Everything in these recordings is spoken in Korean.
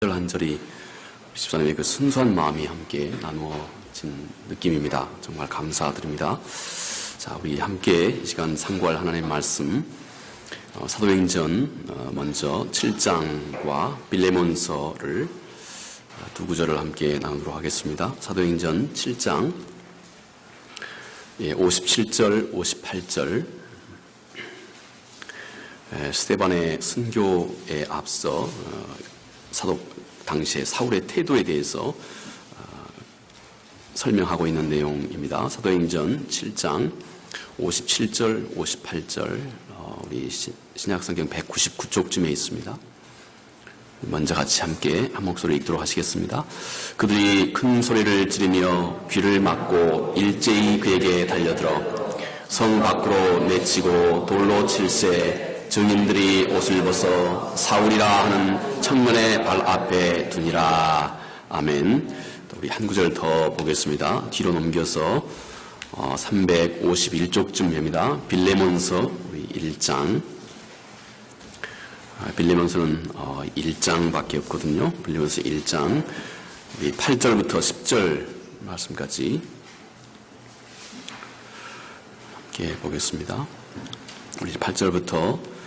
한 절이 집사님의 그 순수한 마음이 함께 나누어진 느낌입니다. 정말 감사드립니다. 자, 우리 함께 이 시간 상고할 하나님의 말씀, 사도행전 먼저 7장과 빌레몬서를 두 구절을 함께 나누도록 하겠습니다. 사도행전 7장 57절, 58절. 스데반의 순교에 앞서 사도 당시의 사울의 태도에 대해서 설명하고 있는 내용입니다. 사도행전 7장 57절, 58절, 우리 신약성경 199쪽쯤에 있습니다. 먼저 같이 함께 한 목소리 읽도록 하시겠습니다. 그들이 큰 소리를 지르며 귀를 막고 일제히 그에게 달려들어 성 밖으로 내치고 돌로 칠세 증인들이 옷을 벗어 사울이라 하는 청년의 발 앞에 두니라. 아멘. 우리 한 구절 더 보겠습니다. 뒤로 넘겨서 351쪽쯤입니다. 빌레몬서 우리 1장. 빌레몬서는 1장밖에 없거든요. 빌레몬서 1장 우리 8절부터 10절 말씀까지 함께 보겠습니다. 우리 8절부터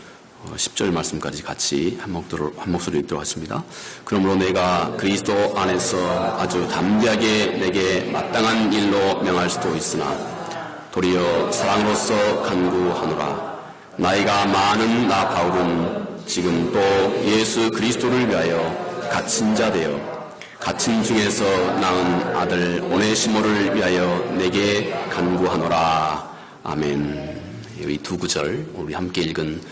10절 말씀까지 같이 한 목소리 읽도록 하십니다. 그러므로 내가 그리스도 안에서 아주 담대하게 내게 마땅한 일로 명할 수도 있으나 도리어 사랑으로서 간구하노라. 나이가 많은 나 바울은 지금 또 예수 그리스도를 위하여 갇힌 자 되어 갇힌 중에서 낳은 아들 오네시모를 위하여 내게 간구하노라. 아멘. 이 두 구절 우리 함께 읽은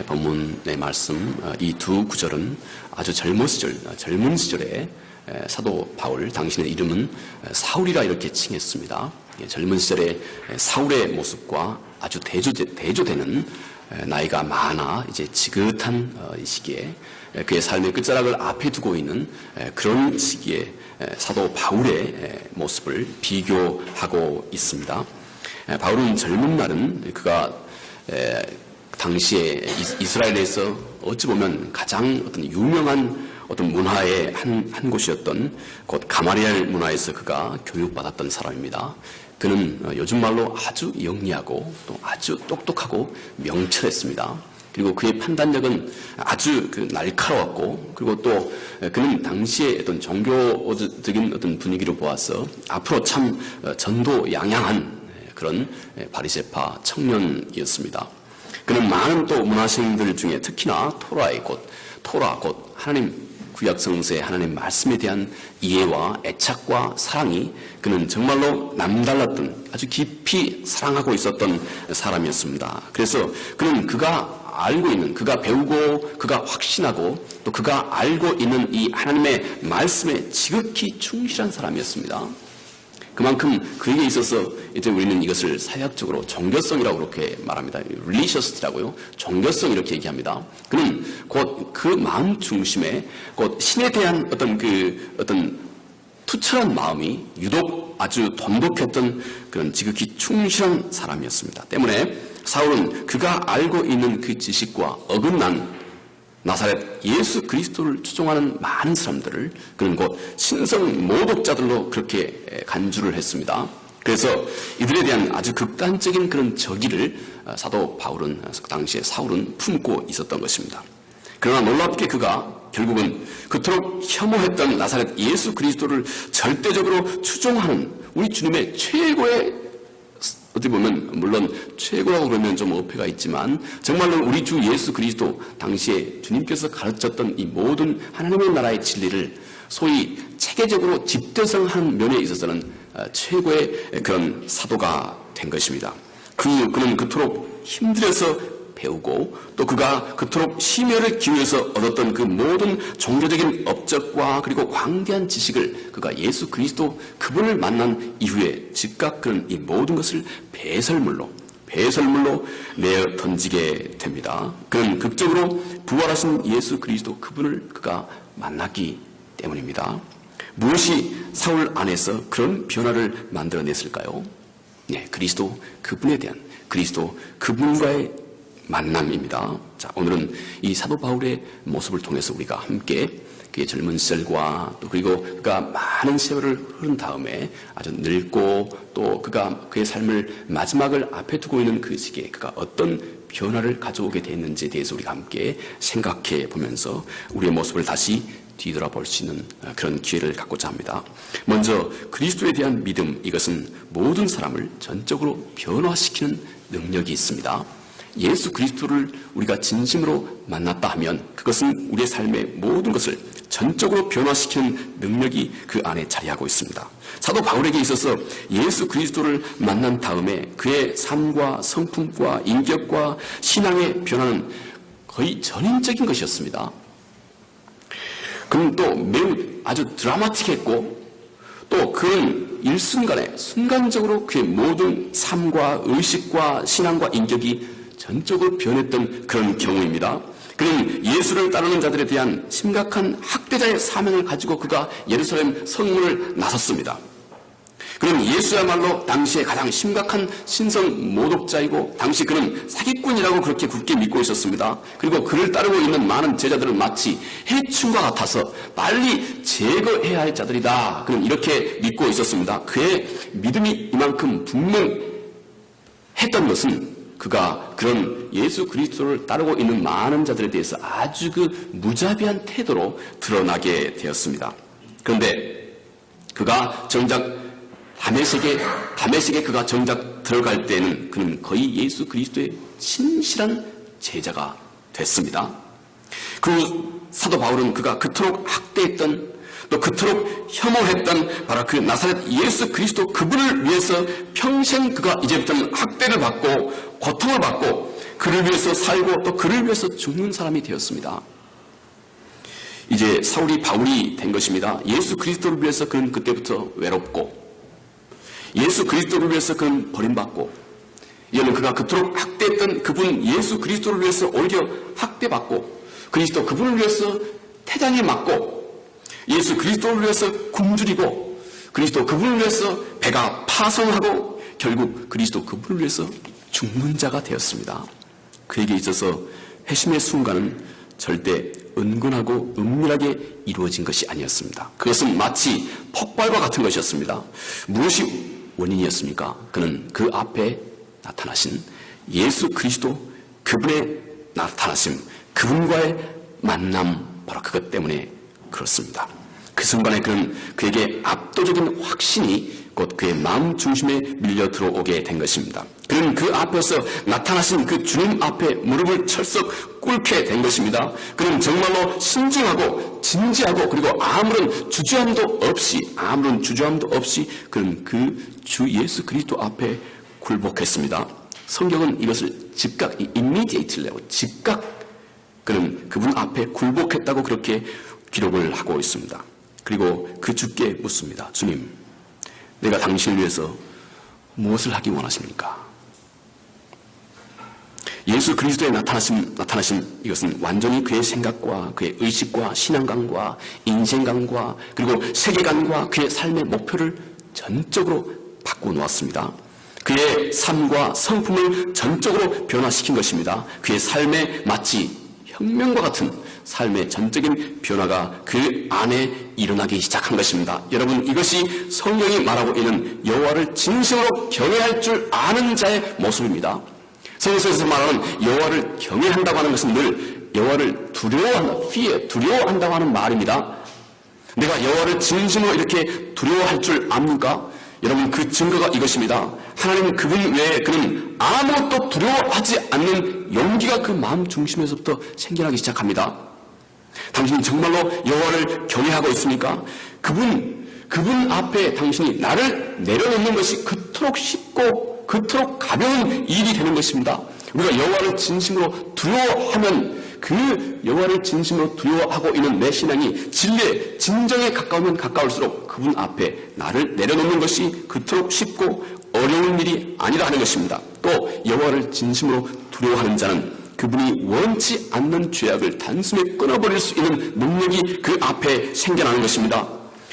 본문의 말씀, 이 두 구절은 아주 젊은 시절에 사도 바울, 당신의 이름은 사울이라 이렇게 칭했습니다. 젊은 시절에 사울의 모습과 아주 대조되는 나이가 많아 이제 지긋한 이 시기에 그의 삶의 끝자락을 앞에 두고 있는 그런 시기에 사도 바울의 모습을 비교하고 있습니다. 바울은 젊은 날은 그가 당시에 이스라엘에서 어찌 보면 가장 어떤 유명한 어떤 문화의 한 곳이었던 곧 가마리엘 문화에서 그가 교육받았던 사람입니다. 그는 요즘 말로 아주 영리하고 또 아주 똑똑하고 명철했습니다. 그리고 그의 판단력은 아주 날카로웠고, 그리고 또 그는 당시의 어떤 종교적인 어떤 분위기로 보아서 앞으로 참 전도양양한 그런 바리새파 청년이었습니다. 그는 많은 또 문화생들 중에 특히나 토라 곧 하나님 구약 성서의 하나님 말씀에 대한 이해와 애착과 사랑이 그는 정말로 남달랐던, 아주 깊이 사랑하고 있었던 사람이었습니다. 그래서 그는 그가 알고 있는, 그가 배우고 그가 확신하고 또 그가 알고 있는 이 하나님의 말씀에 지극히 충실한 사람이었습니다. 그만큼 그에게 있어서 이제 우리는 이것을 사회학적으로 종교성이라고 그렇게 말합니다. religious라고요. 종교성 이렇게 얘기합니다. 그는 곧 그 마음 중심에 곧 신에 대한 어떤 투철한 마음이 유독 아주 돈독했던 그런 지극히 충실한 사람이었습니다. 때문에 사울은 그가 알고 있는 그 지식과 어긋난 나사렛 예수 그리스도를 추종하는 많은 사람들을 그는 곧 신성 모독자들로 그렇게 간주를 했습니다. 그래서 이들에 대한 아주 극단적인 그런 적의를 사도 바울은, 당시에 사울은 품고 있었던 것입니다. 그러나 놀랍게 그가 결국은 그토록 혐오했던 나사렛 예수 그리스도를 절대적으로 추종하는 우리 주님의 최고의, 어떻게 보면 물론 최고라고 그러면 좀 어폐가 있지만 정말로 우리 주 예수 그리스도, 당시에 주님께서 가르쳤던 이 모든 하나님의 나라의 진리를 소위 체계적으로 집대성한 면에 있어서는 최고의 그런 사도가 된 것입니다. 그는 그토록 힘들어서 배우고 또 그가 그토록 심혈을 기울여서 얻었던 그 모든 종교적인 업적과 그리고 광대한 지식을 그가 예수 그리스도 그분을 만난 이후에 즉각 그는 이 모든 것을 배설물로 내어 던지게 됩니다. 그는 극적으로 부활하신 예수 그리스도 그분을 그가 만났기 때문입니다. 무엇이 사울 안에서 그런 변화를 만들어냈을까요? 네, 그리스도 그분에 대한, 그리스도 그분과의 만남입니다. 자, 오늘은 이 사도 바울의 모습을 통해서 우리가 함께 그의 젊은 시절과 또 그리고 그가 많은 세월을 흐른 다음에 아주 늙고 또 그의 삶을 마지막을 앞에 두고 있는 그 시기에 그가 어떤 변화를 가져오게 됐는지에 대해서 우리가 함께 생각해 보면서 우리의 모습을 다시 뒤돌아볼 수 있는 그런 기회를 갖고자 합니다. 먼저 그리스도에 대한 믿음, 이것은 모든 사람을 전적으로 변화시키는 능력이 있습니다. 예수 그리스도를 우리가 진심으로 만났다 하면 그것은 우리의 삶의 모든 것을 전적으로 변화시키는 능력이 그 안에 자리하고 있습니다. 사도 바울에게 있어서 예수 그리스도를 만난 다음에 그의 삶과 성품과 인격과 신앙의 변화는 거의 전인적인 것이었습니다. 그는 또 매우 아주 드라마틱했고 또 그는 일순간에 순간적으로 그의 모든 삶과 의식과 신앙과 인격이 전적으로 변했던 그런 경우입니다. 그는 예수를 따르는 자들에 대한 심각한 학대자의 사명을 가지고 그가 예루살렘 성문을 나섰습니다. 그는 예수야말로 당시에 가장 심각한 신성 모독자이고 당시 그는 사기꾼이라고 그렇게 굳게 믿고 있었습니다. 그리고 그를 따르고 있는 많은 제자들은 마치 해충과 같아서 빨리 제거해야 할 자들이다. 그는 이렇게 믿고 있었습니다. 그의 믿음이 이만큼 분명했던 것은 그가 그런 예수 그리스도를 따르고 있는 많은 자들에 대해서 아주 그 무자비한 태도로 드러나게 되었습니다. 그런데 그가 정작 다메섹에 그가 정작 들어갈 때는 그는 거의 예수 그리스도의 진실한 제자가 됐습니다. 그 사도 바울은 그가 그토록 학대했던 또 그토록 혐오했던 바로 그 나사렛 예수 그리스도 그분을 위해서 평생 그가 이제부터는 학대를 받고 고통을 받고 그를 위해서 살고 또 그를 위해서 죽는 사람이 되었습니다. 이제 사울이 바울이 된 것입니다. 예수 그리스도를 위해서 그는 그때부터 외롭고 예수 그리스도를 위해서 그는 버림받고 이제는 그가 그토록 학대했던 그분 예수 그리스도를 위해서 오히려 학대받고 그리스도 그분을 위해서 태장에 맞고 예수 그리스도를 위해서 굶주리고 그리스도 그분을 위해서 배가 파송하고 결국 그리스도 그분을 위해서 죽는 자가 되었습니다. 그에게 있어서 회심의 순간은 절대 은근하고 은밀하게 이루어진 것이 아니었습니다. 그것은 마치 폭발과 같은 것이었습니다. 무엇이 원인이었습니까? 그는 그 앞에 나타나신 예수 그리스도 그분의 나타나심, 그분과의 만남, 바로 그것 때문에 그렇습니다. 그 순간에 그는 그에게 압도적인 확신이 곧 그의 마음 중심에 밀려 들어오게 된 것입니다. 그는 그 앞에서 나타나신 그 주님 앞에 무릎을 철썩 꿇게 된 것입니다. 그는 정말로 신중하고 진지하고 그리고 아무런 주저함도 없이 그는 그 주 예수 그리스도 앞에 굴복했습니다. 성경은 이것을 즉각, immediately라고 즉각 그는 그분 앞에 굴복했다고 그렇게 기록을 하고 있습니다. 그리고 그 주께 묻습니다. 주님, 내가 당신을 위해서 무엇을 하기 원하십니까? 예수 그리스도의 나타나심 이것은 완전히 그의 생각과 그의 의식과 신앙관과 인생관과 그리고 세계관과 그의 삶의 목표를 전적으로 바꿔놓았습니다. 그의 삶과 성품을 전적으로 변화시킨 것입니다. 그의 삶에 마치 혁명과 같은 삶의 전적인 변화가 그 안에 일어나기 시작한 것입니다. 여러분, 이것이 성경이 말하고 있는 여호와를 진심으로 경외할 줄 아는 자의 모습입니다. 성경에서 말하는 여호와를 경외한다고 하는 것은 늘 여호와를 두려워한다고 하는 말입니다. 내가 여호와를 진심으로 이렇게 두려워할 줄 압니까? 여러분, 그 증거가 이것입니다. 하나님 그분 외에 그는 아무것도 두려워하지 않는 용기가 그 마음 중심에서부터 생겨나기 시작합니다. 당신이 정말로 여호와를 경외하고 있습니까? 그분 앞에 당신이 나를 내려놓는 것이 그토록 쉽고 그토록 가벼운 일이 되는 것입니다. 우리가 여호와를 진심으로 두려워하면 그 여호와를 진심으로 두려워하고 있는 내 신앙이 진리의 진정에 가까우면 가까울수록 그분 앞에 나를 내려놓는 것이 그토록 쉽고 어려운 일이 아니라 하는 것입니다. 또 여호와를 진심으로 두려워하는 자는 그분이 원치 않는 죄악을 단숨에 끊어버릴 수 있는 능력이 그 앞에 생겨나는 것입니다.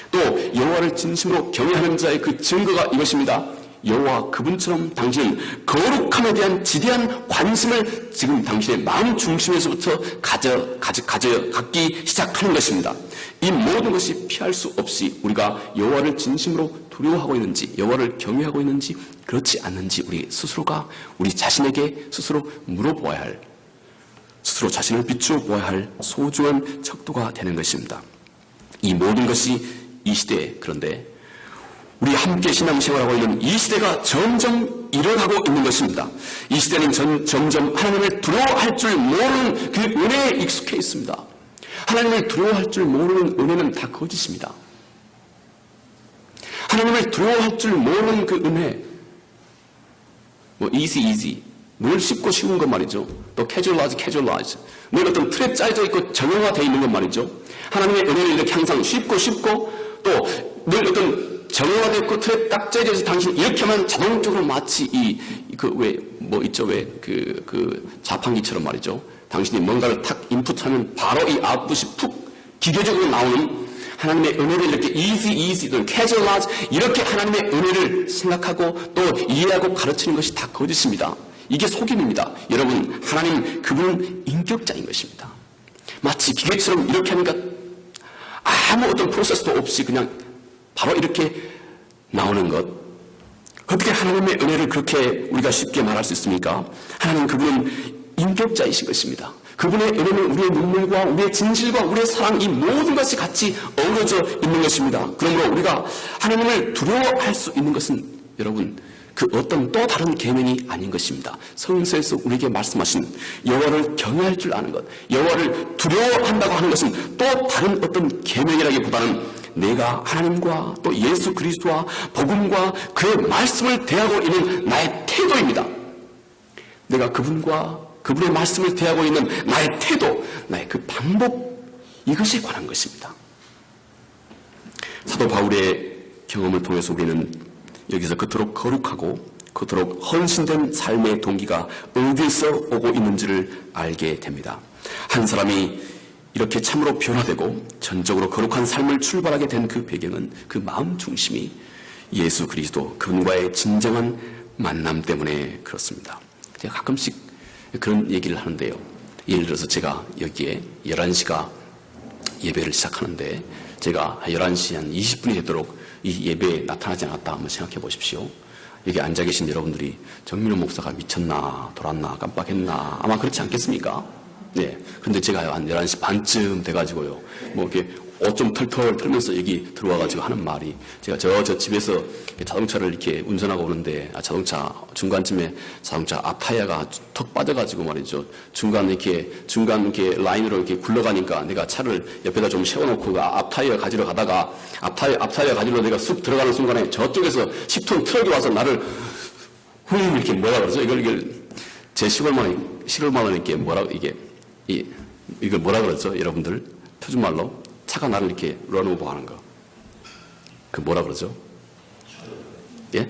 또 여호와를 진심으로 경외하는 자의 그 증거가 이것입니다. 여호와 그분처럼 당신은 거룩함에 대한 지대한 관심을 지금 당신의 마음 중심에서부터 갖기 시작하는 것입니다. 이 모든 것이 피할 수 없이 우리가 여호와를 진심으로 두려워하고 있는지, 여호와를 경외하고 있는지, 그렇지 않는지 우리 스스로가 우리 자신에게 스스로 물어보아야 할, 스스로 자신을 비추어 보아야 할 소중한 척도가 되는 것입니다. 이 모든 것이 이 시대에, 그런데 우리 함께 신앙생활하고 있는 이 시대가 점점 일어나고 있는 것입니다. 이 시대는 점점 하나님을 두려워할 줄 모르는 그 은혜에 익숙해 있습니다. 하나님을 두려워할 줄 모르는 은혜는 다 거짓입니다. 하나님을 두려워할 줄 모르는 그 은혜, easy, 늘 쉽고 쉬운 것 말이죠. 또 casualize, 늘 어떤 틀에 짜여져 있고 정형화되어 있는 것 말이죠. 하나님의 은혜는 이렇게 항상 쉽고 또 늘 어떤 정형화되어 있고 틀에 딱 짜여져 있어서 당신 이렇게 하면 자동적으로 마치 자판기처럼 말이죠. 당신이 뭔가를 탁 인풋하면 바로 이 아웃풋이 푹 기계적으로 나오는 하나님의 은혜를 이렇게 easy, 또는 casualize, 이렇게 하나님의 은혜를 생각하고 또 이해하고 가르치는 것이 다 거짓입니다. 이게 속임입니다. 여러분, 하나님 그분은 인격자인 것입니다. 마치 기계처럼 이렇게 하니까 아무 어떤 프로세스도 없이 그냥 바로 이렇게 나오는 것. 어떻게 하나님의 은혜를 그렇게 우리가 쉽게 말할 수 있습니까? 하나님 그분은 인격자이신 것입니다. 그분의 은혜는 우리의 눈물과 우리의 진실과 우리의 사랑, 이 모든 것이 같이 어우러져 있는 것입니다. 그러므로 우리가 하나님을 두려워할 수 있는 것은 여러분 그 어떤 또 다른 계명이 아닌 것입니다. 성서에서 우리에게 말씀하신 여호와를 경외할 줄 아는 것, 여호와를 두려워한다고 하는 것은 또 다른 어떤 계명이라기보다는 내가 하나님과 또 예수 그리스도와 복음과 그의 말씀을 대하고 있는 나의 태도입니다. 내가 그분의 말씀을 대하고 있는 나의 태도, 나의 그 방법, 이것에 관한 것입니다. 사도 바울의 경험을 통해서 우리는 여기서 그토록 거룩하고 그토록 헌신된 삶의 동기가 어디서 오고 있는지를 알게 됩니다. 한 사람이 이렇게 참으로 변화되고 전적으로 거룩한 삶을 출발하게 된 그 배경은 그 마음 중심이 예수 그리스도 그분과의 진정한 만남 때문에 그렇습니다. 제가 가끔씩 그런 얘기를 하는데요. 예를 들어서 제가 여기에 11시가 예배를 시작하는데 제가 11시 한 20분이 되도록 이 예배에 나타나지 않았다 한번 생각해 보십시오. 여기 앉아 계신 여러분들이 정민호 목사가 미쳤나 돌았나 깜빡했나 아마 그렇지 않겠습니까? 네. 근데 제가 한 11시 반쯤 돼가지고요. 이렇게 옷 좀 털털 털면서 여기 들어와가지고 하는 말이, 제가 저 집에서 자동차를 이렇게 운전하고 오는데, 자동차 중간쯤에 자동차 앞타이어가 턱 빠져가지고 말이죠. 중간 이렇게 라인으로 이렇게 굴러가니까 내가 차를 옆에다 좀 세워놓고 그 앞타이어 가지러 가다가 앞타이어 가지러 내가 쑥 들어가는 순간에 저쪽에서 10톤 트럭이 와서 나를 이렇게 뭐라 그러죠? 이걸 제 시골말로 이걸 뭐라 그러죠? 여러분들 표준말로 차가 나를 이렇게 런오버 하는 거. 그 뭐라 그러죠? 예?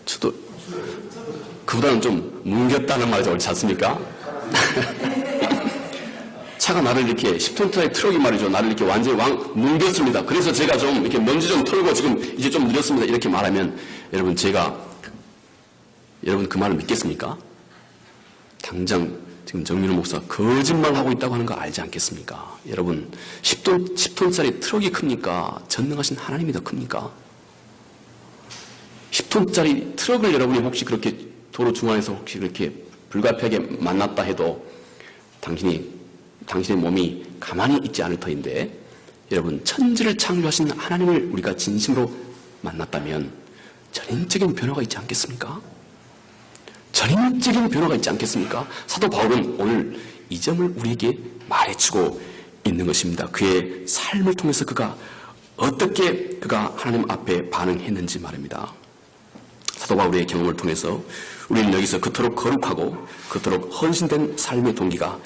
추돌. 그보다는 좀 뭉겼다는 말이 옳지 않습니까? 차가 나를 이렇게 10톤짜리 트럭이 말이죠. 나를 이렇게 완전히 뭉겼습니다. 그래서 제가 좀 이렇게 먼지 좀 털고 지금 이제 좀 늦었습니다. 이렇게 말하면 여러분 그 말을 믿겠습니까? 당장 지금 정민호 목사 거짓말하고 있다고 하는 거 알지 않겠습니까? 여러분 10톤짜리 트럭이 큽니까? 전능하신 하나님이 더 큽니까? 10톤짜리 트럭을 여러분이 혹시 그렇게 도로 중앙에서 혹시 그렇게 불가피하게 만났다 해도 당신의 몸이 가만히 있지 않을 터인데, 여러분 천지를 창조하신 하나님을 우리가 진심으로 만났다면 전인적인 변화가 있지 않겠습니까? 전인적인 변화가 있지 않겠습니까? 사도 바울은 오늘 이 점을 우리에게 말해주고 있는 것입니다. 그의 삶을 통해서 그가 하나님 앞에 반응했는지 말입니다. 사도 바울의 경험을 통해서 우리는 여기서 그토록 거룩하고 그토록 헌신된 삶의 동기가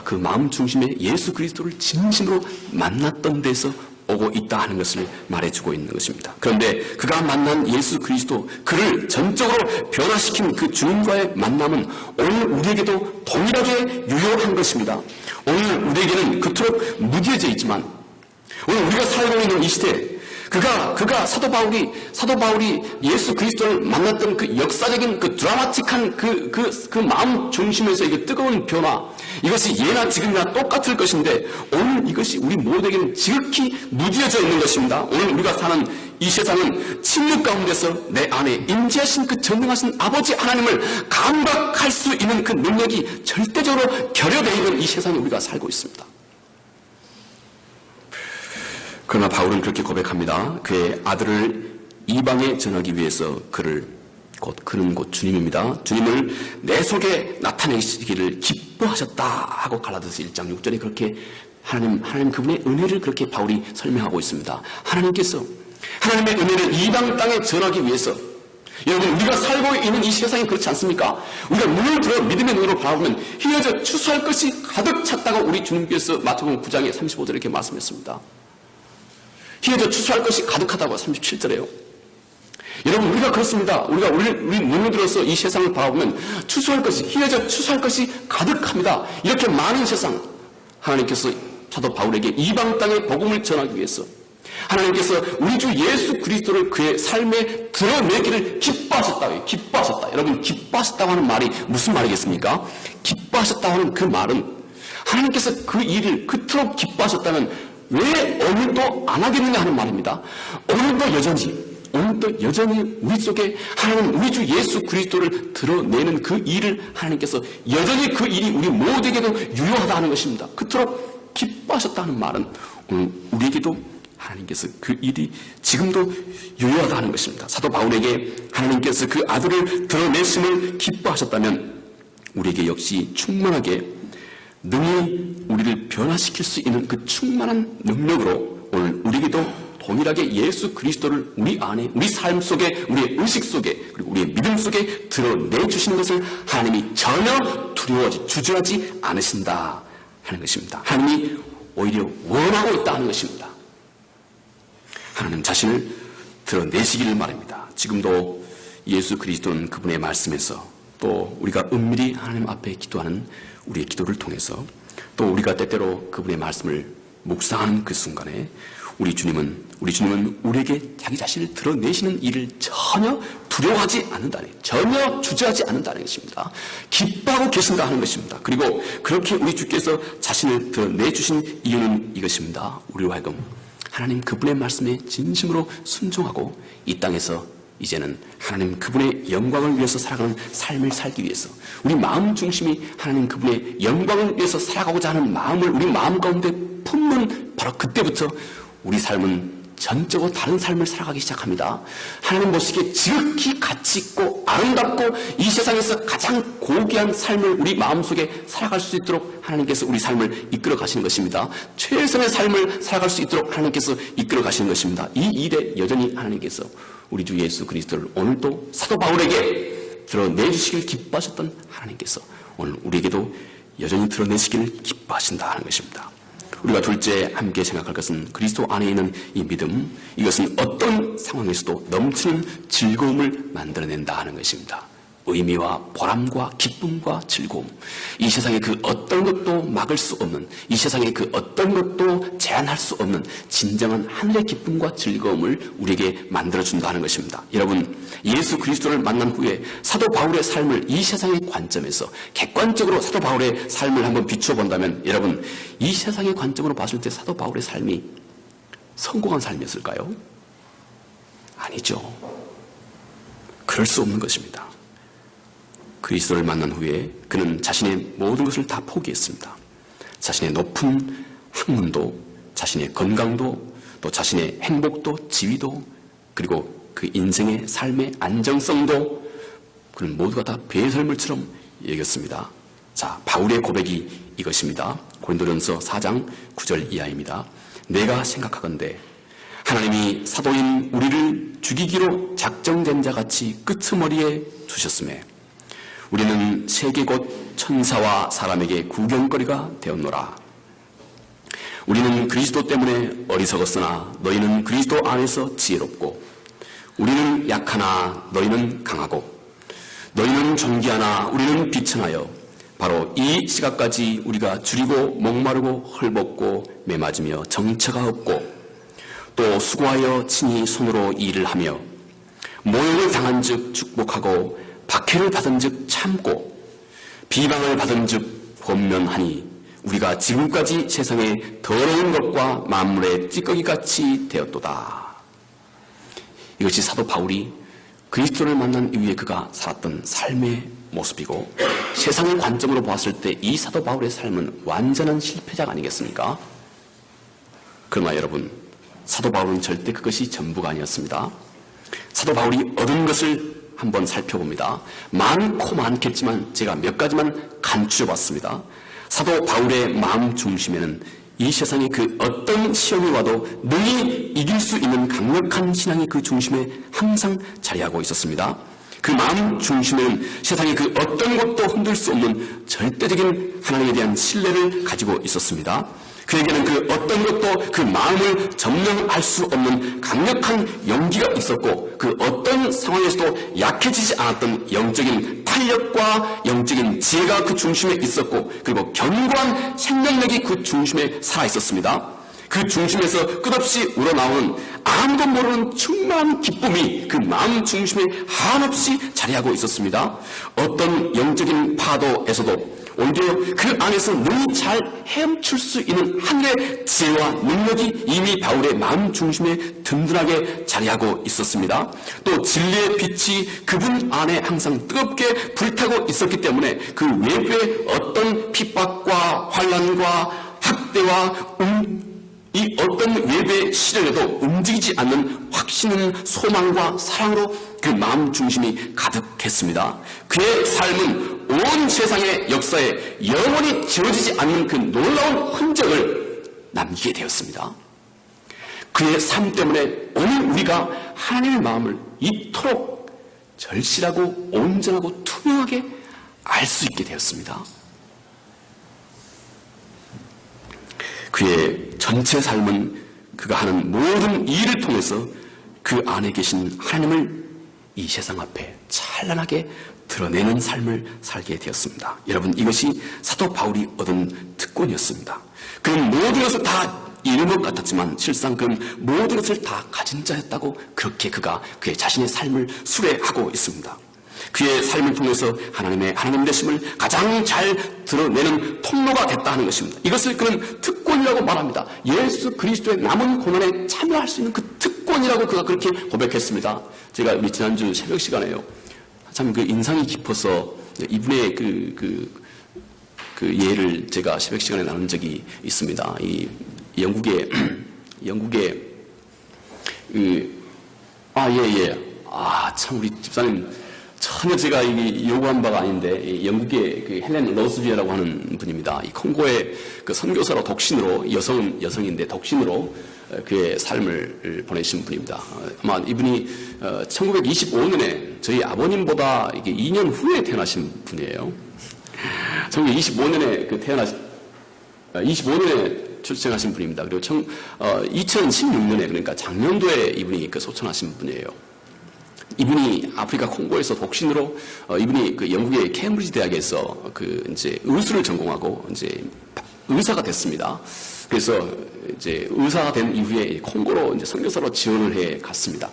그 마음 중심에 예수 그리스도를 진심으로 만났던 데서 오고 있다 하는 것을 말해주고 있는 것입니다. 그런데 그가 만난 예수 그리스도, 그를 전적으로 변화시킨 그 주님과의 만남은 오늘 우리에게도 동일하게 유효한 것입니다. 오늘 우리에게는 그토록 무뎌져 있지만 오늘 우리가 살고 있는 이 시대, 그가 사도 바울이 예수 그리스도를 만났던 그 역사적인 그 드라마틱한 그 마음 중심에서 이게 뜨거운 변화, 이것이 예나 지금이나 똑같을 것인데 오늘 이것이 우리 모두에게는 지극히 무뎌져 있는 것입니다. 오늘 우리가 사는 이 세상은 침묵 가운데서 내 안에 임재하신 그 전능하신 아버지 하나님을 감각할 수 있는 그 능력이 절대적으로 결여되어 있는 이 세상에 우리가 살고 있습니다. 그러나 바울은 그렇게 고백합니다. 그의 아들을 이방에 전하기 위해서 그는 곧 주님입니다. 주님을 내 속에 나타내시기를 기뻐하셨다 하고 갈라디아서 1장 6절에 그렇게 하나님 그분의 은혜를 그렇게 바울이 설명하고 있습니다. 하나님께서 하나님의 은혜를 이방 땅에 전하기 위해서, 여러분 우리가 살고 있는 이 세상이 그렇지 않습니까? 우리가 눈을 들어 믿음의 눈으로 바라보면 휘어져 추수할 것이 가득 찼다고 우리 주님께서 마태복음 9장에 35절에 이렇게 말씀했습니다. 휘어져 추수할 것이 가득하다고 37절에요. 여러분 우리가 그렇습니다. 우리 눈을 들어서 이 세상을 바라보면 휘어져 추수할 것이 가득합니다. 이렇게 많은 세상, 하나님께서 사도 바울에게 이방 땅의 복음을 전하기 위해서 하나님께서 우리 주 예수 그리스도를 그의 삶에 드러내기를 기뻐하셨다. 기뻐하셨다. 여러분 기뻐하셨다고 하는 말이 무슨 말이겠습니까? 기뻐하셨다고 하는 그 말은 하나님께서 그 일을 그토록 기뻐하셨다면 왜 오늘도 안 하겠느냐 하는 말입니다. 오늘도 여전히 우리 속에 하나님 우리 주 예수 그리스도를 드러내는 그 일을 하나님께서 여전히 그 일이 우리 모두에게도 유효하다 하는 것입니다. 그토록 기뻐하셨다는 말은 오늘 우리에게도 하나님께서 그 일이 지금도 유효하다 하는 것입니다. 사도 바울에게 하나님께서 그 아들을 드러내심을 기뻐하셨다면 우리에게 역시 충만하게 능히 우리를 변화시킬 수 있는 그 충만한 능력으로 오늘 우리에게도 동일하게 예수 그리스도를 우리 안에, 우리 삶 속에, 우리의 의식 속에, 그리고 우리의 믿음 속에 드러내주시는 것을 하나님이 전혀 주저하지 않으신다 하는 것입니다. 하나님이 오히려 원하고 있다 하는 것입니다. 하나님 자신을 드러내시기를 말합니다. 지금도 예수 그리스도는 그분의 말씀에서 또 우리가 은밀히 하나님 앞에 기도하는 우리의 기도를 통해서 또 우리가 때때로 그분의 말씀을 묵상하는 그 순간에 우리 주님은 우리에게 자기 자신을 드러내시는 일을 전혀 두려워하지 않는다는, 전혀 주저하지 않는다는 것입니다. 기뻐하고 계신다 하는 것입니다. 그리고 그렇게 우리 주께서 자신을 드러내주신 이유는 이것입니다. 우리로 하여금 하나님 그분의 말씀에 진심으로 순종하고 이 땅에서 이제는 하나님 그분의 영광을 위해서 살아가는 삶을 살기 위해서 우리 마음 중심이 하나님 그분의 영광을 위해서 살아가고자 하는 마음을 우리 마음 가운데 품는 바로 그때부터 우리 삶은 전적으로 다른 삶을 살아가기 시작합니다. 하나님 보시기에 지극히 가치 있고 아름답고 이 세상에서 가장 고귀한 삶을 우리 마음속에 살아갈 수 있도록 하나님께서 우리 삶을 이끌어 가시는 것입니다. 최선의 삶을 살아갈 수 있도록 하나님께서 이끌어 가시는 것입니다. 이 일에 여전히 하나님께서 우리 주 예수 그리스도를 오늘도 사도 바울에게 드러내주시길 기뻐하셨던 하나님께서 오늘 우리에게도 여전히 드러내시기를 기뻐하신다 하는 것입니다. 우리가 둘째 함께 생각할 것은 그리스도 안에 있는 이 믿음, 이것은 어떤 상황에서도 넘치는 즐거움을 만들어낸다 하는 것입니다. 의미와 보람과 기쁨과 즐거움, 이 세상의 그 어떤 것도 막을 수 없는, 이 세상의 그 어떤 것도 제한할 수 없는 진정한 하늘의 기쁨과 즐거움을 우리에게 만들어준다 하는 것입니다. 여러분, 예수 그리스도를 만난 후에 사도 바울의 삶을 이 세상의 관점에서 객관적으로 사도 바울의 삶을 한번 비춰본다면 여러분, 이 세상의 관점으로 봤을 때 사도 바울의 삶이 성공한 삶이었을까요? 아니죠. 그럴 수 없는 것입니다. 그리스도를 만난 후에 그는 자신의 모든 것을 다 포기했습니다. 자신의 높은 학문도, 자신의 건강도, 또 자신의 행복도, 지위도, 그리고 그 인생의 삶의 안정성도 그는 모두가 다 배설물처럼 여겼습니다. 자, 바울의 고백이 이것입니다. 고린도전서 4장 9절 이하입니다. 내가 생각하건대 하나님이 사도인 우리를 죽이기로 작정된 자같이 끄트머리에 두셨음에 우리는 세계 곧 천사와 사람에게 구경거리가 되었노라. 우리는 그리스도 때문에 어리석었으나 너희는 그리스도 안에서 지혜롭고 우리는 약하나 너희는 강하고 너희는 존귀하나 우리는 비천하여 바로 이 시각까지 우리가 줄이고 목마르고 헐벗고 메맞으며 정처가 없고 또 수고하여 친히 손으로 일을 하며 모욕을 당한 즉 축복하고 박해를 받은 즉 참고 비방을 받은 즉 권면하니 우리가 지금까지 세상의 더러운 것과 만물의 찌꺼기같이 되었도다. 이것이 사도 바울이 그리스도를 만난 이후에 그가 살았던 삶의 모습이고 세상의 관점으로 보았을 때 이 사도 바울의 삶은 완전한 실패자가 아니겠습니까? 그러나 여러분, 사도 바울은 절대 그것이 전부가 아니었습니다. 사도 바울이 얻은 것을 한번 살펴봅니다. 많고 많겠지만 제가 몇 가지만 간추려봤습니다. 사도 바울의 마음 중심에는 이 세상의 그 어떤 시험이 와도 능히 이길 수 있는 강력한 신앙이 그 중심에 항상 자리하고 있었습니다. 그 마음 중심에는 세상의 그 어떤 것도 흔들 수 없는 절대적인 하나님에 대한 신뢰를 가지고 있었습니다. 그에게는 그 어떤 것도 그 마음을 점령할 수 없는 강력한 용기가 있었고 그 어떤 상황에서도 약해지지 않았던 영적인 탄력과 영적인 지혜가 그 중심에 있었고 그리고 견고한 생명력이 그 중심에 살아있었습니다. 그 중심에서 끝없이 우러나오는 아무도 모르는 충만한 기쁨이 그 마음 중심에 한없이 자리하고 있었습니다. 어떤 영적인 파도에서도 오히려 그 안에서 능히 잘 헤엄칠 수 있는 하늘의 지혜와 능력이 이미 바울의 마음 중심에 든든하게 자리하고 있었습니다. 또 진리의 빛이 그분 안에 항상 뜨겁게 불타고 있었기 때문에 그 외부의 어떤 핍박과 환난과 학대와 이 어떤 외부의 시련에도 움직이지 않는 확신은 소망과 사랑으로 그 마음 중심이 가득했습니다. 그의 삶은 온 세상의 역사에 영원히 지워지지 않는 그 놀라운 흔적을 남기게 되었습니다. 그의 삶 때문에 오늘 우리가 하나님의 마음을 이토록 절실하고 온전하고 투명하게 알 수 있게 되었습니다. 그의 전체 삶은 그가 하는 모든 일을 통해서 그 안에 계신 하나님을 이 세상 앞에 찬란하게 드러내는 삶을 살게 되었습니다. 여러분, 이것이 사도 바울이 얻은 특권이었습니다. 그는 모든 것을 다 잃은 것 같았지만 실상 그는 모든 것을 다 가진 자였다고 그렇게 그가 그의 자신의 삶을 수레하고 있습니다. 그의 삶을 통해서 하나님의 하나님 되심을 가장 잘 드러내는 통로가 됐다 하는 것입니다. 이것을 그는 특권이라고 말합니다. 예수 그리스도의 남은 고난에 참여할 수 있는 그 특권이라고 그가 그렇게 고백했습니다. 제가 우리 지난주 새벽 시간에요. 참 그 인상이 깊어서 이분의 그 예를 제가 새벽 시간에 나눈 적이 있습니다. 이 영국의 참 우리 집사님 전혀 제가 이게 요구한 바가 아닌데 영국의 그 헬렌 로스비어라고 하는 분입니다. 이 콩고의 그 선교사로 독신으로 여성인데 독신으로 그의 삶을 보내신 분입니다. 아마 이분이 1925년에 저희 아버님보다 이게 2년 후에 태어나신 분이에요. 1925년에 25년에 출생하신 분입니다. 그리고 2016년에 그러니까 작년도에 이분이 소천하신 분이에요. 이분이 아프리카 콩고에서 독신으로 이분이 그 영국의 케임브리지 대학에서 이제 의술을 전공하고 이제 의사가 됐습니다. 그래서 이제 의사가 된 이후에 콩고로 이제 선교사로 지원을 해 갔습니다.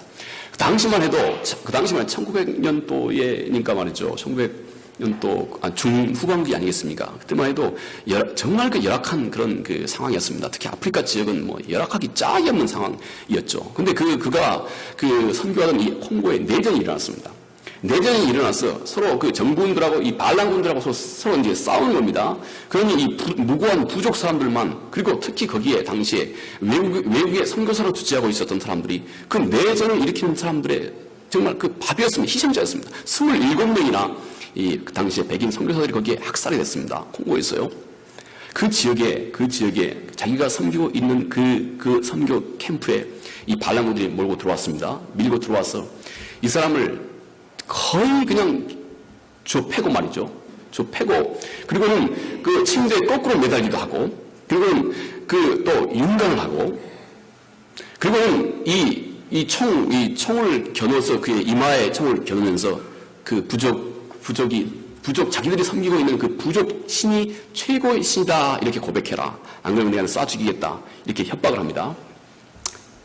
그 당시만 해도 1900년도에니까 말이죠. 1900년도 중후반기 아니겠습니까? 그때만 해도 정말 그 열악한 그런 그 상황이었습니다. 특히 아프리카 지역은 뭐 열악하기 짝이 없는 상황이었죠. 근데 그가 선교하던 이 콩고에 내전이 일어났습니다. 내전이 일어나서 서로 그 정부군들하고 이 반란군들하고 서로 이제 싸우는 겁니다. 그러니 이 무고한 부족 사람들만, 그리고 특히 거기에 당시에 외국에 선교사로 주재하고 있었던 사람들이 그 내전을 일으키는 사람들의 정말 그 밥이었습니다. 희생자였습니다. 27명이나 그 당시에 백인 선교사들이 거기에 학살이 됐습니다. 콩고에서요. 그 지역에 자기가 섬기고 있는 그 선교 캠프에 이 반란군들이 몰고 들어왔습니다. 밀고 들어와서 이 사람을 거의 그냥 좁혀고 말이죠. 좁혀고, 그리고는 그 침대에 거꾸로 매달기도 하고, 그리고는 또 윤곽을 하고, 그리고는 이 총을 겨누어서 그의 이마에 총을 겨누면서 그 자기들이 섬기고 있는 그 부족 신이 최고의 신이다 이렇게 고백해라. 안 그러면 내가 쏴 죽이겠다 이렇게 협박을 합니다.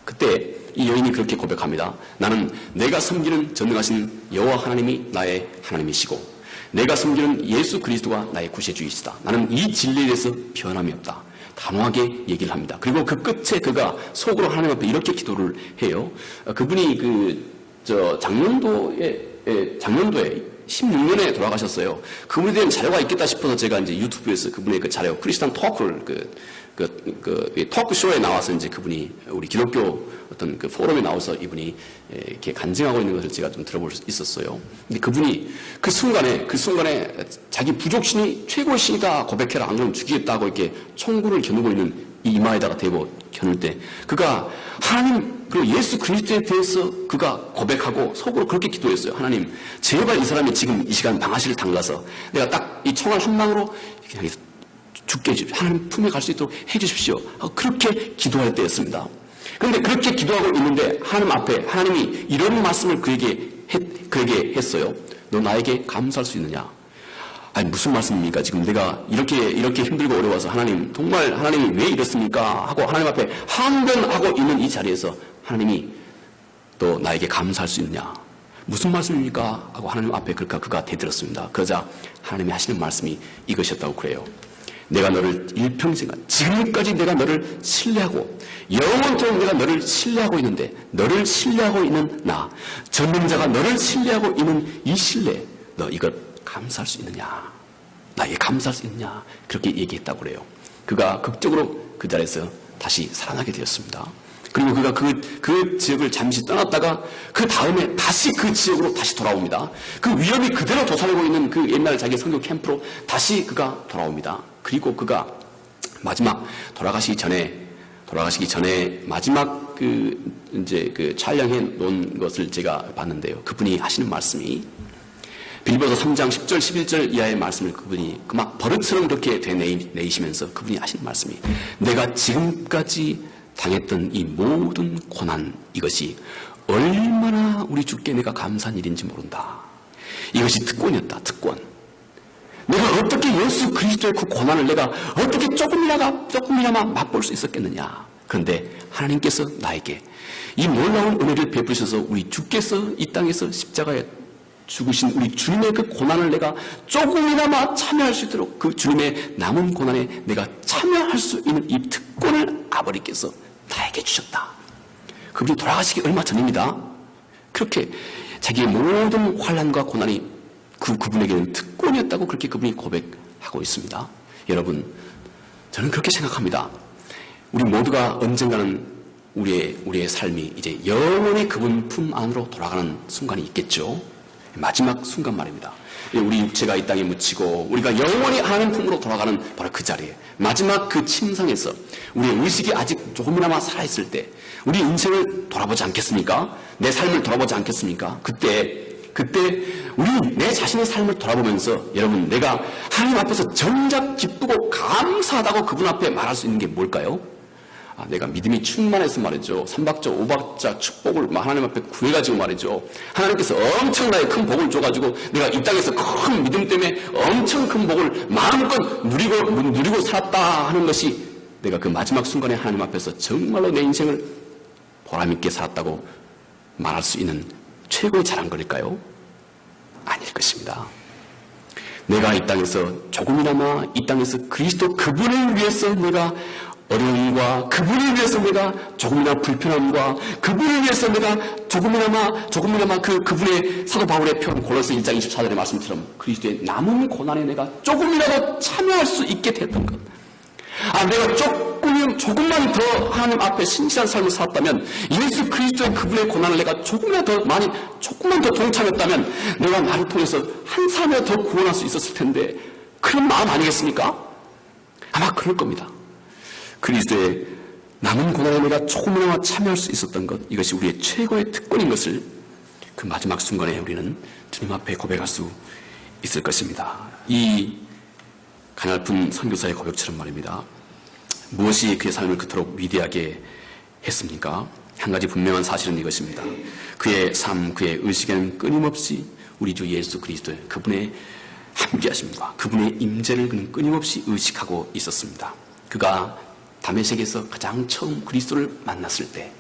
그때 이 여인이 그렇게 고백합니다. 나는 내가 섬기는 전능하신 여호와 하나님이 나의 하나님이시고 내가 섬기는 예수 그리스도가 나의 구세주이시다. 나는 이 진리에 대해서 변함이 없다. 단호하게 얘기를 합니다. 그리고 그 끝에 그가 속으로 하나님 앞에 이렇게 기도를 해요. 그분이 작년도에 16년에 돌아가셨어요. 그분에 대한 자료가 있겠다 싶어서 제가 이제 유튜브에서 그분의 그 자료, 크리스찬 토크를 토크쇼에 나와서 이제 그분이 우리 기독교 어떤 그 포럼에 나와서 이분이 이렇게 간증하고 있는 것을 제가 좀 들어볼 수 있었어요. 근데 그분이 그 순간에 자기 부족신이 최고의 신이다 고백해라. 안 그러면 죽이겠다고 이렇게 총구를 겨누고 있는 이 이마에다가 대고 겨눌 때 그가 하나님 그리고 예수 그리스도에 대해서 그가 고백하고 속으로 그렇게 기도했어요. 하나님 제발 이 사람이 지금 이 시간 방아쇠를 당가서 내가 딱 이 총알 한 방으로 그냥 죽게 해주십시오. 하나님 품에 갈 수 있도록 해주십시오. 그렇게 기도할 때였습니다. 그런데 그렇게 기도하고 있는데 하나님 앞에 하나님이 이런 말씀을 그에게 했어요. 너 나에게 감사할 수 있느냐? 아니 무슨 말씀입니까? 지금 내가 이렇게 힘들고 어려워서 하나님 정말 하나님이 왜 이렇습니까? 하고 하나님 앞에 항변하고 있는 이 자리에서 하나님이 또 나에게 감사할 수 있느냐? 무슨 말씀입니까? 하고 하나님 앞에 그가 대들었습니다. 그러자 하나님이 하시는 말씀이 이것이었다고 그래요. 내가 너를 일평생 지금까지 내가 너를 신뢰하고 영원토록 내가 너를 신뢰하고 있는데 너를 신뢰하고 있는 나 전능자가 너를 신뢰하고 있는 이 신뢰 너 이걸 감사할 수 있느냐? 나에게 감사할 수 있느냐? 그렇게 얘기했다고 그래요. 그가 극적으로 그 자리에서 다시 살아나게 되었습니다. 그리고 그가 그 지역을 잠시 떠났다가 그 다음에 다시 그 지역으로 다시 돌아옵니다. 그 위험이 그대로 도사리고 있는 그 옛날 자기 선교 캠프로 다시 그가 돌아옵니다. 그리고 그가 마지막 돌아가시기 전에 마지막 촬영해 놓은 것을 제가 봤는데요. 그분이 하시는 말씀이 빌립보서 3장 10절 11절 이하의 말씀을 그분이 막 버릇처럼 그렇게 되뇌이시면서 그분이 하시는 말씀이 내가 지금까지 당했던 이 모든 고난 이것이 얼마나 우리 주께 내가 감사한 일인지 모른다. 이것이 특권이었다. 특권. 내가 어떻게 예수 그리스도의 그 고난을 내가 어떻게 조금이나마 맛볼 수 있었겠느냐. 그런데 하나님께서 나에게 이 놀라운 은혜를 베푸셔서 우리 주께서 이 땅에서 십자가에 죽으신 우리 주님의 그 고난을 내가 조금이나마 참여할 수 있도록 그 주님의 남은 고난에 내가 참여할 수 있는 이 특권을 아버지께서 나에게 주셨다. 그분이 돌아가시기 얼마 전입니다. 그렇게 자기의 모든 환난과 고난이 그분에게는 특권이었다고 그렇게 그분이 고백하고 있습니다. 여러분, 저는 그렇게 생각합니다. 우리 모두가 언젠가는 우리의 삶이 이제 영원히 그분 품 안으로 돌아가는 순간이 있겠죠. 마지막 순간 말입니다. 우리 육체가 이 땅에 묻히고 우리가 영원히 하나님 품으로 돌아가는 바로 그 자리에 마지막 그 침상에서 우리의 의식이 아직 조금이나마 살아있을 때 우리 인생을 돌아보지 않겠습니까? 내 삶을 돌아보지 않겠습니까? 그때 우리 내 자신의 삶을 돌아보면서 여러분 내가 하나님 앞에서 정작 기쁘고 감사하다고 그분 앞에 말할 수 있는 게 뭘까요? 내가 믿음이 충만해서 말이죠. 3박자 5박자 축복을 하나님 앞에 구해가지고 말이죠. 하나님께서 엄청나게 큰 복을 줘가지고 내가 이 땅에서 큰 믿음 때문에 엄청 큰 복을 마음껏 누리고 살았다 하는 것이 내가 그 마지막 순간에 하나님 앞에서 정말로 내 인생을 보람있게 살았다고 말할 수 있는 최고의 자랑거릴까요? 아닐 것입니다. 내가 이 땅에서 조금이나마 이 땅에서 그리스도 그분을 위해서 내가 어려움과 그분을 위해서 내가 조금이나 불편함과 그분을 위해서 내가 조금이나마 그분의 사도 바울의 표현 골로새 1장 24절의 말씀처럼 그리스도의 남은 고난에 내가 조금이라도 참여할 수 있게 됐던 것. 내가 조금만 더 하나님 앞에 신실한 삶을 살았다면 예수 그리스도의 그분의 고난을 내가 조금만 더 동참했다면 내가 나를 통해서 한 사람이라도 더 구원할 수 있었을 텐데 그런 마음 아니겠습니까? 아마 그럴 겁니다. 그리스도의 남은 고난에 내가 조금이나마 참여할 수 있었던 것 이것이 우리의 최고의 특권인 것을 그 마지막 순간에 우리는 주님 앞에 고백할 수 있을 것입니다. 이 가냘픈 선교사의 고백처럼 말입니다. 무엇이 그의 삶을 그토록 위대하게 했습니까? 한 가지 분명한 사실은 이것입니다. 그의 삶, 그의 의식에는 끊임없이 우리 주 예수 그리스도의 그분의 함께하심과 그분의 임재를 그는 끊임없이 의식하고 있었습니다. 그가 다메섹에서 가장 처음 그리스도를 만났을 때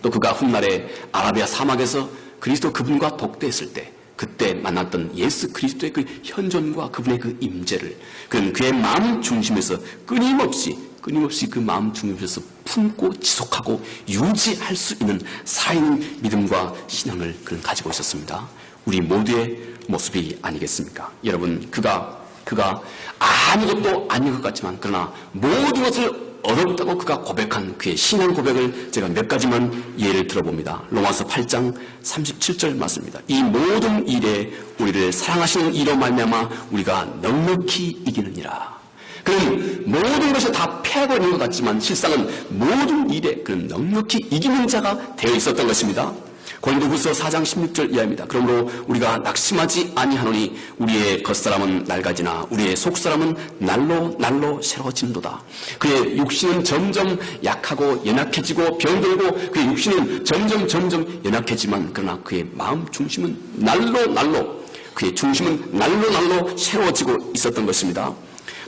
또 그가 훗날에 아라비아 사막에서 그리스도 그분과 독대했을 때 그때 만났던 예수 그리스도의 그 현존과 그분의 그 임재를 그는 그의 마음 중심에서 끊임없이 그 마음 중심에서 품고 지속하고 유지할 수 있는 살아있는 믿음과 신앙을 그는 가지고 있었습니다. 우리 모두의 모습이 아니겠습니까? 여러분, 그가 아무것도 아닌 것 같지만 그러나 모든 것을 어렵다고 그가 고백한 그의 신앙 고백을 제가 몇 가지만 예를 들어봅니다. 로마서 8장 37절 말씀입니다. 이 모든 일에 우리를 사랑하시는 이로 말미암아 우리가 넉넉히 이기느니라. 그는 모든 것을 다 패하고 있는 것 같지만 실상은 모든 일에 그는 넉넉히 이기는 자가 되어 있었던 것입니다. 고린도후서 4장 16절 이하입니다. 그러므로 우리가 낙심하지 아니하노니 우리의 겉사람은 낡아지나 우리의 속사람은 날로 새로워지는도다. 그의 육신은 점점 약하고 연약해지고 병들고 그의 육신은 점점 연약해지만 그러나 그의 마음 중심은 그의 중심은 날로 새로워지고 있었던 것입니다.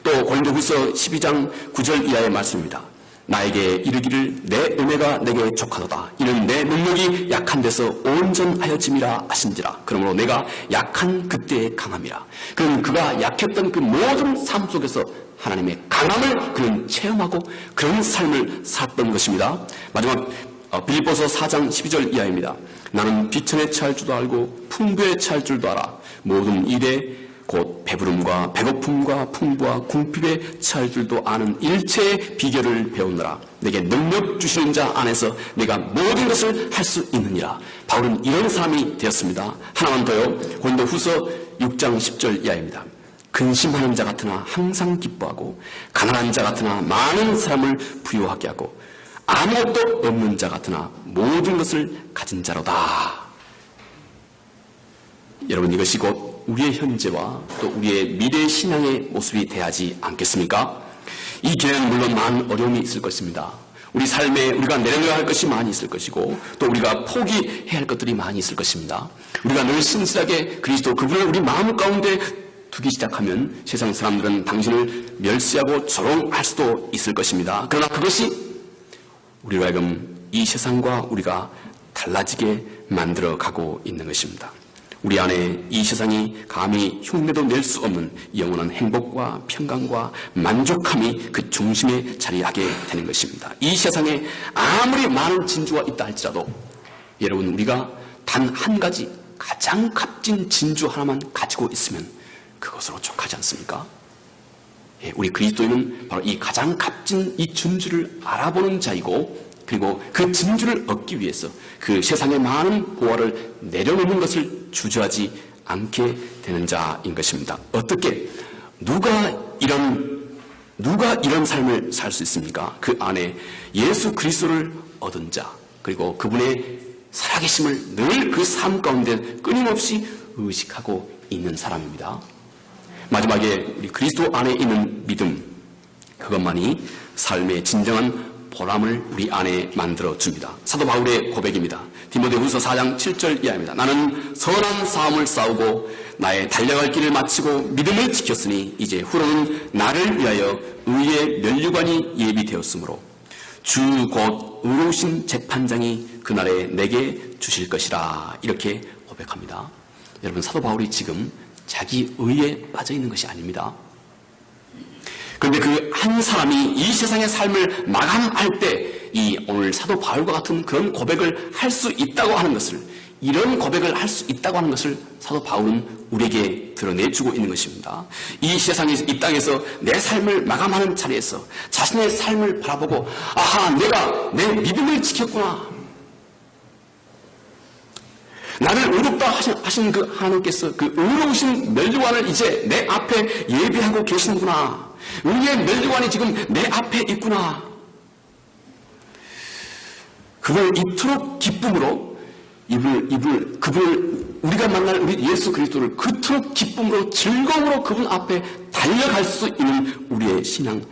또 고린도후서 12장 9절 이하의 말씀입니다. 나에게 이르기를 내 은혜가 내게 족하도다. 이는 내 능력이 약한 데서 온전하여짐이라 하신지라. 그러므로 내가 약한 그때에 강함이라. 그는 그가 약했던 그 모든 삶 속에서 하나님의 강함을 그는 체험하고 그런 삶을 살았던 것입니다. 마지막 빌립보서 4장 12절 이하입니다. 나는 비천에 처할 줄도 알고 풍부에 처할 줄도 알아. 모든 일에 곧 배부름과 배고픔과 풍부와 궁핍에 처할 줄도 아는 일체의 비결을 배우느라. 내게 능력 주시는 자 안에서 내가 모든 것을 할 수 있느니라. 바울은 이런 사람이 되었습니다. 하나만 더요. 고린도후서 6장 10절 이하입니다. 근심하는 자 같으나 항상 기뻐하고 가난한 자 같으나 많은 사람을 부유하게 하고 아무것도 없는 자 같으나 모든 것을 가진 자로다. 여러분, 이것이 곧 우리의 현재와 또 우리의 미래 신앙의 모습이 돼야지 않겠습니까? 이 길에는 물론 많은 어려움이 있을 것입니다. 우리 삶에 우리가 내려가야 할 것이 많이 있을 것이고 또 우리가 포기해야 할 것들이 많이 있을 것입니다. 우리가 늘 신실하게 그리스도 그분을 우리 마음 가운데 두기 시작하면 세상 사람들은 당신을 멸시하고 조롱할 수도 있을 것입니다. 그러나 그것이 우리로 하여금 이 세상과 우리가 달라지게 만들어 가고 있는 것입니다. 우리 안에 이 세상이 감히 흉내도 낼 수 없는 영원한 행복과 평강과 만족함이 그 중심에 자리하게 되는 것입니다. 이 세상에 아무리 많은 진주가 있다 할지라도 여러분, 우리가 단 한 가지 가장 값진 진주 하나만 가지고 있으면 그것으로 족하지 않습니까? 예, 우리 그리스도인은 바로 이 가장 값진 이 진주를 알아보는 자이고 그리고 그 진주를 얻기 위해서 그 세상의 많은 보화를 내려놓는 것을 주저하지 않게 되는 자인 것입니다. 어떻게 누가 이런 삶을 살 수 있습니까? 그 안에 예수 그리스도를 얻은 자, 그리고 그분의 살아계심을 늘 그 삶 가운데 끊임없이 의식하고 있는 사람입니다. 마지막에 우리 그리스도 안에 있는 믿음, 그것만이 삶의 진정한 보람을 우리 안에 만들어줍니다. 사도 바울의 고백입니다. 디모데후서 4장 7절 이하입니다. 나는 선한 싸움을 싸우고 나의 달려갈 길을 마치고 믿음을 지켰으니 이제 후로는 나를 위하여 의의 면류관이 예비되었으므로 주 곧 의로우신 재판장이 그날에 내게 주실 것이라. 이렇게 고백합니다. 여러분, 사도 바울이 지금 자기 의에 빠져 있는 것이 아닙니다. 그런데 그 한 사람이 이 세상의 삶을 마감할 때 이 오늘 사도 바울과 같은 그런 고백을 할 수 있다고 하는 것을, 이런 고백을 할 수 있다고 하는 것을 사도 바울은 우리에게 드러내주고 있는 것입니다. 이 세상에서, 이 땅에서 내 삶을 마감하는 자리에서 자신의 삶을 바라보고 아하, 내가 내 믿음을 지켰구나, 나를 의롭다 하신 그 하나님께서 그 의로우신 면류관을 이제 내 앞에 예비하고 계시는구나, 의의 면류관이 지금 내 앞에 있구나, 그걸 이토록 기쁨으로 그분을 우리가 만날 우리 예수 그리스도를 그토록 기쁨으로 즐거움으로 그분 앞에 달려갈 수 있는 우리의 신앙,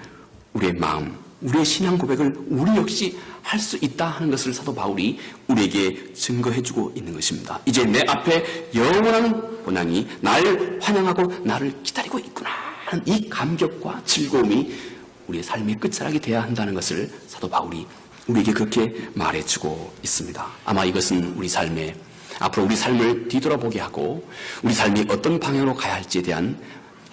우리의 마음, 우리의 신앙 고백을 우리 역시 할 수 있다 하는 것을 사도 바울이 우리에게 증거해주고 있는 것입니다. 이제 내 앞에 영원한 본향이 나를 환영하고 나를 기다리고 있구나 하는 이 감격과 즐거움이 우리의 삶의 끝자락이 되어야 한다는 것을 사도 바울이 우리에게 그렇게 말해주고 있습니다. 아마 이것은 우리 삶에 앞으로 우리 삶을 뒤돌아보게 하고 우리 삶이 어떤 방향으로 가야 할지에 대한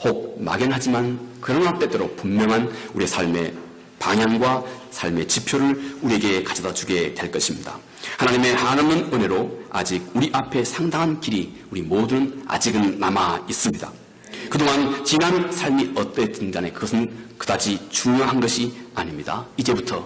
혹 막연하지만 그러나 때때로 분명한 우리의 삶의 방향과 삶의 지표를 우리에게 가져다 주게 될 것입니다. 하나님의 한없는 은혜로 아직 우리 앞에 상당한 길이 우리 모두는 아직은 남아 있습니다. 그동안 지난 삶이 어땠든 간에 그것은 그다지 중요한 것이 아닙니다. 이제부터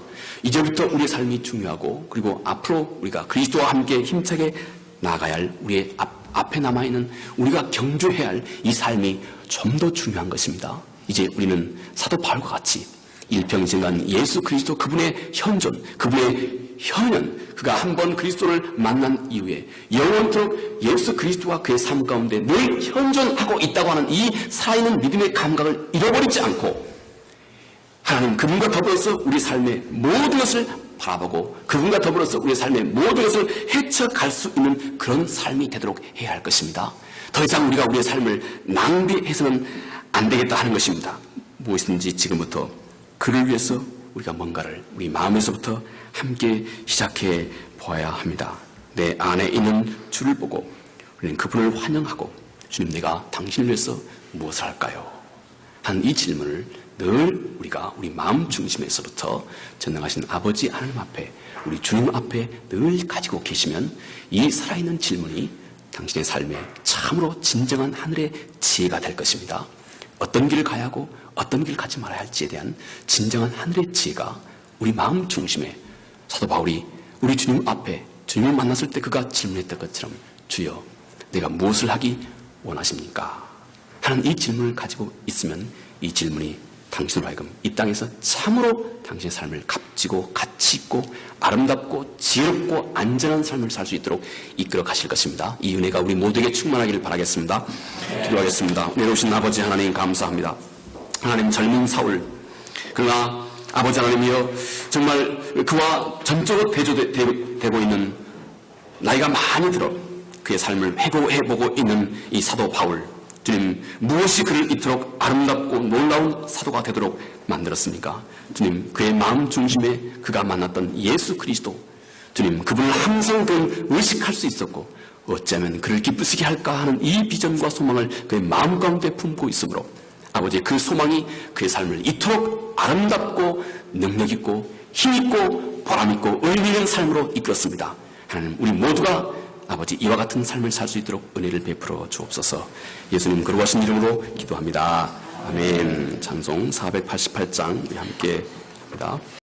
우리의 삶이 중요하고 그리고 앞으로 우리가 그리스도와 함께 힘차게 나아가야 할 우리의 앞에 남아있는 우리가 경주해야 할 이 삶이 좀 더 중요한 것입니다. 이제 우리는 사도 바울과 같이 일평생간 예수 그리스도 그분의 현존, 그분의 현현, 그가 한번 그리스도를 만난 이후에 영원토록 예수 그리스도와 그의 삶 가운데 늘 현존하고 있다고 하는 이 살아있는 믿음의 감각을 잃어버리지 않고 하나님 그분과 더불어서 우리 삶의 모든 것을 바라보고 그분과 더불어서 우리의 삶의 모든 것을 헤쳐갈 수 있는 그런 삶이 되도록 해야 할 것입니다. 더 이상 우리가 우리의 삶을 낭비해서는 안 되겠다 하는 것입니다. 무엇이든지 지금부터 그를 위해서 우리가 뭔가를 우리 마음에서부터 함께 시작해 보아야 합니다. 내 안에 있는 주를 보고 우리는 그분을 환영하고 주님 내가 당신을 위해서 무엇을 할까요? 한 이 질문을 늘 우리가 우리 마음 중심에서부터 전능하신 아버지 하나님 앞에 우리 주님 앞에 늘 가지고 계시면 이 살아있는 질문이 당신의 삶에 참으로 진정한 하늘의 지혜가 될 것입니다. 어떤 길을 가야 하고 어떤 길을 가지 말아야 할지에 대한 진정한 하늘의 지혜가 우리 마음 중심에 사도 바울이 우리 주님 앞에 주님을 만났을 때 그가 질문했던 것처럼 주여 내가 무엇을 하기 원하십니까? 하는 이 질문을 가지고 있으면 이 질문이 당신으로 하여금 이 땅에서 참으로 당신의 삶을 값지고 가치 있고 아름답고 지혜롭고 안전한 삶을 살 수 있도록 이끌어 가실 것입니다. 이 은혜가 우리 모두에게 충만하기를 바라겠습니다. 기도하겠습니다. 내려오신 아버지 하나님 감사합니다. 하나님 젊은 사울 그러나 아버지 하나님이여 정말 그와 전적으로 대조되고 있는 나이가 많이 들어 그의 삶을 회고해보고 있는 이 사도 바울 주님 무엇이 그를 이토록 아름답고 놀라운 사도가 되도록 만들었습니까? 주님 그의 마음 중심에 그가 만났던 예수 그리스도 주님 그분을 항상 의식할 수 있었고 어쩌면 그를 기쁘시게 할까 하는 이 비전과 소망을 그의 마음 가운데 품고 있으므로 아버지 그 소망이 그의 삶을 이토록 아름답고 능력있고 힘있고 보람있고 의미있는 삶으로 이끌었습니다. 하나님 우리 모두가 아버지 이와 같은 삶을 살 수 있도록 은혜를 베풀어 주옵소서. 예수님 거룩하신 이름으로 기도합니다. 아멘. 찬송 488장 우리 함께 합니다.